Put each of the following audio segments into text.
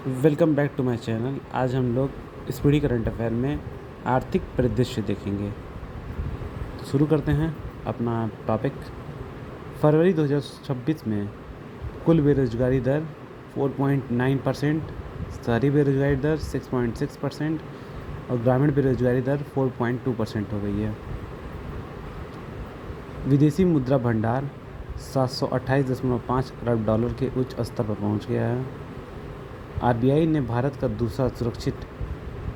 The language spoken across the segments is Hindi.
Welcome back to my channel. आज हम लोग स्पीडी करंट अफेयर में आर्थिक परिदृश्य देखेंगे। तो शुरू करते हैं अपना टॉपिक। फरवरी 2026 में कुल बेरोजगारी दर 4.9%, शहरी बेरोजगारी दर 6.6% और ग्रामीण बेरोजगारी दर 4.2% हो गई है। विदेशी मुद्रा भंडार 728.5 अरब डॉलर के उच्च स्तर पर पहुंच गया है। आरबीआई ने भारत का दूसरा सुरक्षित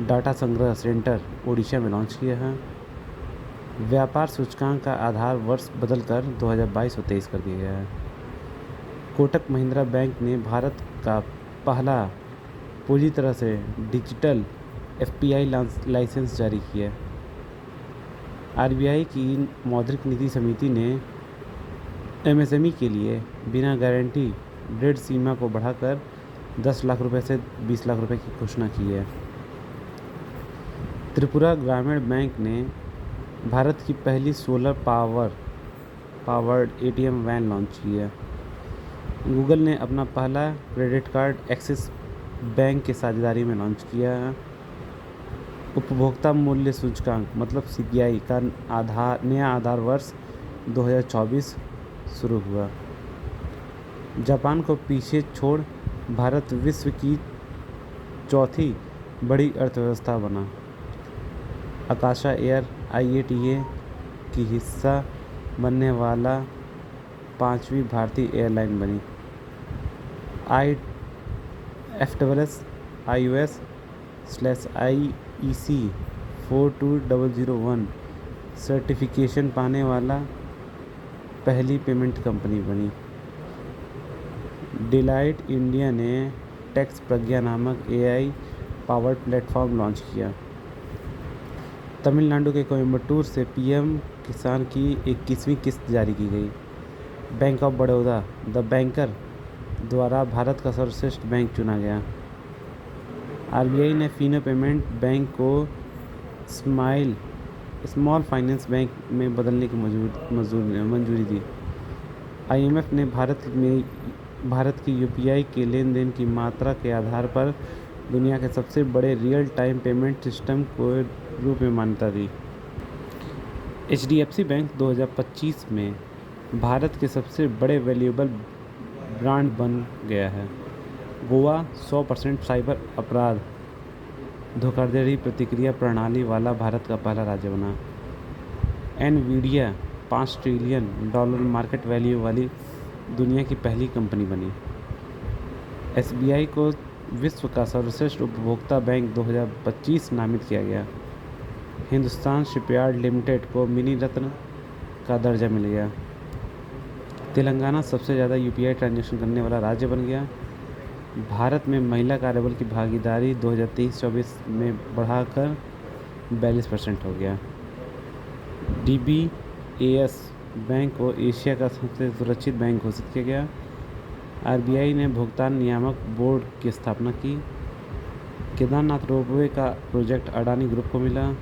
डाटा संग्रह सेंटर ओडिशा में लॉन्च किया है। व्यापार सूचकांक का आधार वर्ष बदलकर 2022 और 23 कर दिया गया है। कोटक महिंद्रा बैंक ने भारत का पहला पूरी तरह से डिजिटल एफपीआई लाइसेंस जारी किया। आरबीआई की मौद्रिक नीति समिति ने एमएसएमई के लिए बिना गारंटी ऋण सीमा को बढ़ाकर 10 लाख रुपए से 20 लाख रुपए की घोषणा की है। त्रिपुरा ग्रामीण बैंक ने भारत की पहली solar powered ATM van launch की है। गूगल ने अपना पहला क्रेडिट कार्ड एक्सिस बैंक के साझेदारी में लॉन्च किया है। उपभोक्ता मूल्य सूचकांक मतलब सीपीआई का नया आधार वर्ष 2024 शुरू हुआ। जापान को पीछे छोड़ भारत विश्व की चौथी बड़ी अर्थव्यवस्था बना। आकाशा एयर आईएटीए की हिस्सा बनने वाला 5वीं भारतीय एयरलाइन बनी। IFSS/IEC 42001 सर्टिफिकेशन पाने वाला पहली पेमेंट कंपनी बनी। डेलाइट इंडिया ने टैक्स प्रज्ञा नामक एआई पावर्ड प्लेटफॉर्म लॉन्च किया। तमिलनाडु के कोयम्बटूर से पीएम किसान की 21वीं किस्त जारी की गई। Bank of Baroda the banker द्वारा भारत का सर्वश्रेष्ठ बैंक चुना गया। आरबीआई ने फिनो पेमेंट बैंक को स्मॉल फाइनेंस बैंक में बदलने की मंजूरी दी। आईएमएफ ने भारत की यूपीआई के लेन देन की मात्रा के आधार पर दुनिया के सबसे बड़े रियल टाइम पेमेंट सिस्टम को रूप में मान्यता दी। एचडीएफसी बैंक 2025 में भारत के सबसे बड़े वैल्यूएबल ब्रांड बन गया है। गोवा 100% साइबर अपराध धोखाधड़ी प्रतिक्रिया प्रणाली वाला भारत का पहला राज्य बना। एनवीडिया $5 ट्रिलियन मार्केट वैल्यू वाली दुनिया की पहली कंपनी बनी। एसबीआई को विश्व का सर्वश्रेष्ठ उपभोक्ता बैंक 2025 नामित किया गया। हिंदुस्तान शिपयार्ड लिमिटेड को मिनी रत्न का दर्जा मिल गया। तेलंगाना सबसे ज़्यादा यूपीआई ट्रांजैक्शन करने वाला राज्य बन गया। भारत में महिला कार्यबल की भागीदारी 2023-24 में बढ़ाकर 42% हो गया। डीबीएस बैंक को एशिया का सबसे सुरक्षित बैंक घोषित किया गया। आरबीआई ने भुगतान नियामक बोर्ड की स्थापना की। केदारनाथ रोपवे का प्रोजेक्ट अडानी ग्रुप को मिला।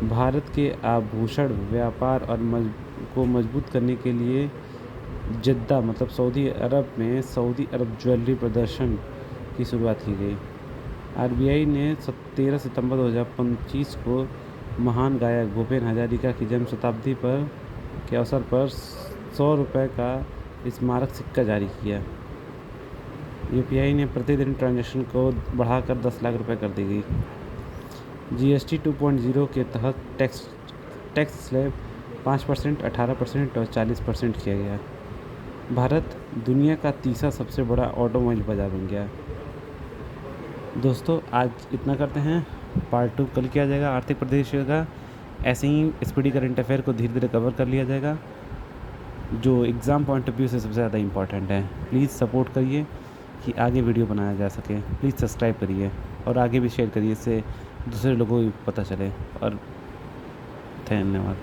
भारत के आभूषण व्यापार को मजबूत करने के लिए जिद्दा मतलब सऊदी अरब में सऊदी अरब ज्वेलरी प्रदर्शन की शुरुआत की गई। आरबीआई ने 13 सितंबर 2025 को महान गायक भूपेन हजारिका की जन्म शताब्दी के अवसर पर 100 रुपये का स्मारक सिक्का जारी किया। यूपीआई ने प्रतिदिन ट्रांजैक्शन को बढ़ाकर 10 लाख रुपये कर दी गई। जीएसटी 2.0 के तहत टैक्स स्लैब 5%, 18% और 40% किया गया। भारत दुनिया का तीसरा सबसे बड़ा ऑटोमोबाइल बाजार बन गया। दोस्तों आज इतना करते हैं। पार्ट 2 कल किया जाएगा आर्थिक परिदृश्य का। ऐसे ही स्पीडी करंट अफेयर को धीरे धीरे कवर कर लिया जाएगा जो एग्ज़ाम पॉइंट ऑफ व्यू से सबसे ज़्यादा इम्पॉर्टेंट है। प्लीज़ सपोर्ट करिए कि आगे वीडियो बनाया जा सके। प्लीज़ सब्सक्राइब करिए और आगे भी शेयर करिए, इससे दूसरे लोगों को भी पता चले। और धन्यवाद।